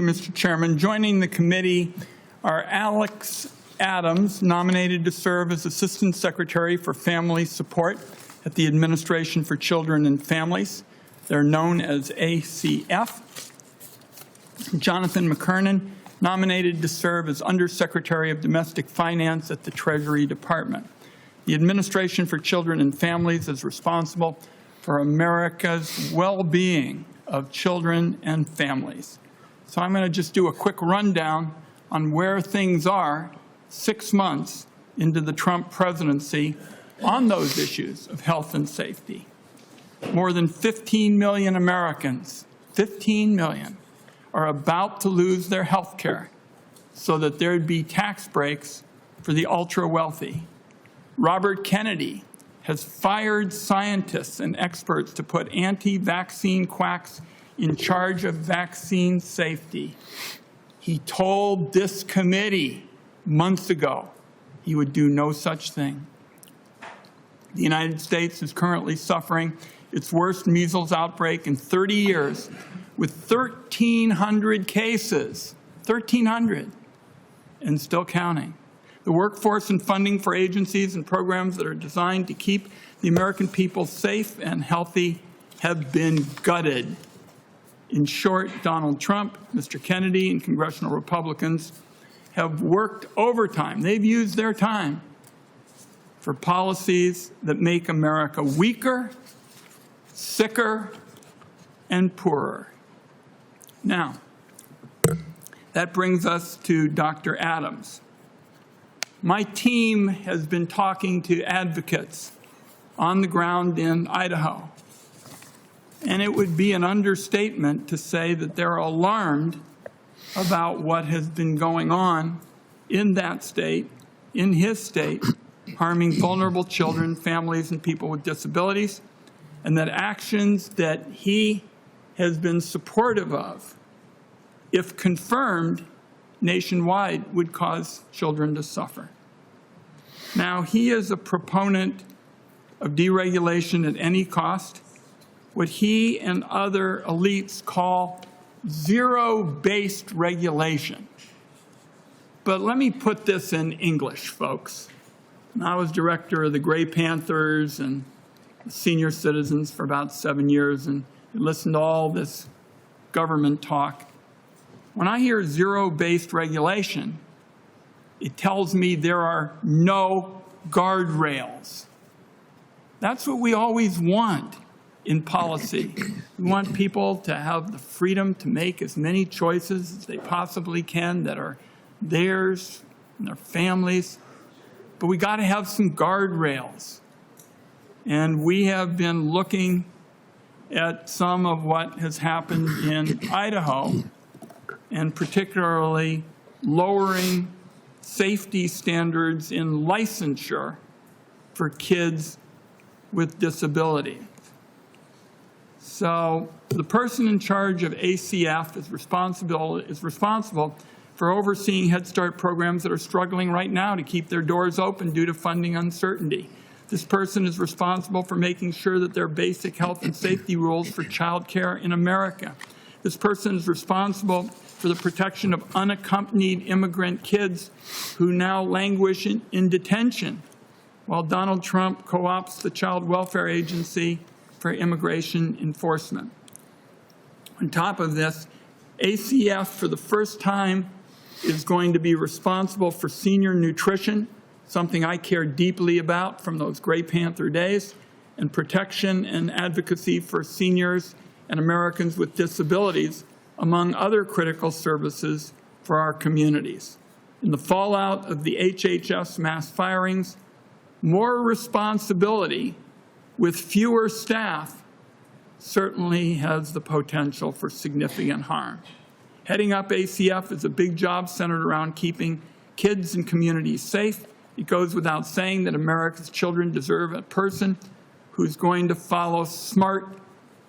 Mr. Chairman. Joining the committee are Alex Adams, nominated to serve as Assistant Secretary for Family Support at the Administration for Children and Families. They're known as ACF. Jonathan McKernan, nominated to serve as Undersecretary of Domestic Finance at the Treasury Department. The Administration for Children and Families is responsible for America's well-being of children and families. So I'm going to just do a quick rundown on where things are 6 months into the Trump presidency on those issues of health and safety. More than 15 million Americans, 15 million, are about to lose their health care so that there'd be tax breaks for the ultra-wealthy. Robert Kennedy has fired scientists and experts to put anti-vaccine quacks in charge of vaccine safety. He told this committee months ago he would do no such thing. The United States is currently suffering its worst measles outbreak in 30 years with 1,300 cases, 1,300, and still counting. The workforce and funding for agencies and programs that are designed to keep the American people safe and healthy have been gutted. In short, Donald Trump, Mr. Kennedy, and congressional Republicans have worked overtime. They've used their time for policies that make America weaker, sicker, and poorer. Now, that brings us to Dr. Adams. My team has been talking to advocates on the ground in Idaho, and it would be an understatement to say that they're alarmed about what has been going on in that state, in his state, harming vulnerable children, families, and people with disabilities, and that actions that he has been supportive of, if confirmed, nationwide, would cause children to suffer. Now, he is a proponent of deregulation at any cost, what he and other elites call zero-based regulation. But let me put this in English, folks. I was director of the Gray Panthers and senior citizens for about 7 years and listened to all this government talk. When I hear zero-based regulation, it tells me there are no guardrails. That's what we always want in policy. We want people to have the freedom to make as many choices as they possibly can that are theirs and their families, but we got to have some guardrails. And we have been looking at some of what has happened in Idaho, and particularly lowering safety standards in licensure for kids with disabilities. So the person in charge of ACF is responsible for overseeing Head Start programs that are struggling right now to keep their doors open due to funding uncertainty. This person is responsible for making sure that there are basic health and safety rules for child care in America. This person is responsible for the protection of unaccompanied immigrant kids who now languish in detention, while Donald Trump co-opts the Child Welfare Agency for immigration enforcement. On top of this, ACF, for the first time, is going to be responsible for senior nutrition, something I care deeply about from those Gray Panther days, and protection and advocacy for seniors and Americans with disabilities, among other critical services for our communities. In the fallout of the HHS mass firings, more responsibility with fewer staff certainly has the potential for significant harm. Heading up ACF is a big job centered around keeping kids and communities safe. It goes without saying that America's children deserve a person who's going to follow smart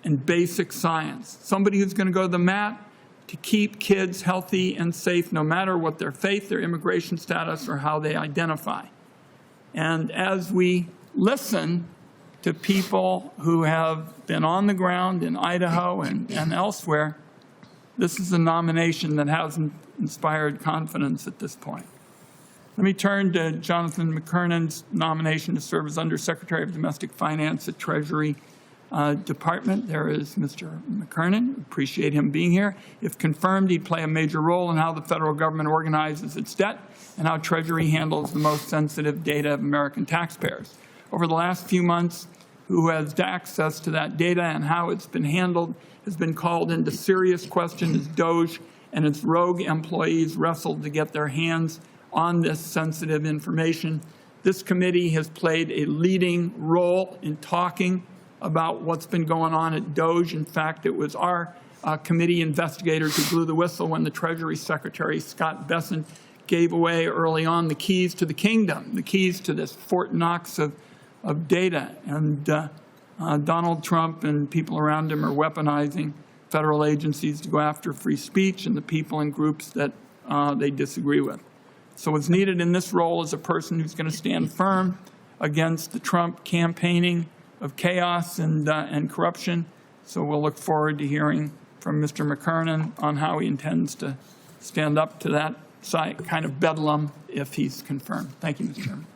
and basic science, somebody who's going to go to the mat to keep kids healthy and safe no matter what their faith, their immigration status, or how they identify. And as we listen to people who have been on the ground in Idaho and elsewhere, this is a nomination that hasn't inspired confidence at this point. Let me turn to Jonathan McKernan's nomination to serve as Undersecretary of Domestic Finance at Treasury Department. There is Mr. McKernan. Appreciate him being here. If confirmed, he'd play a major role in how the federal government organizes its debt and how Treasury handles the most sensitive data of American taxpayers. Over the last few months, who has access to that data and how it's been handled has been called into serious question as DOJ and its rogue employees wrestled to get their hands on this sensitive information. This committee has played a leading role in talking about what's been going on at DOJ. In fact, it was our committee investigators who blew the whistle when the Treasury Secretary, Scott Bessent, gave away early on the keys to the kingdom, the keys to this Fort Knox of data. And Donald Trump and people around him are weaponizing federal agencies to go after free speech and the people and groups that they disagree with. So what's needed in this role is a person who's going to stand firm against the Trump campaigning of chaos and corruption. So we'll look forward to hearing from Mr. McKernan on how he intends to stand up to that kind of bedlam if he's confirmed. Thank you, Mr. Chairman.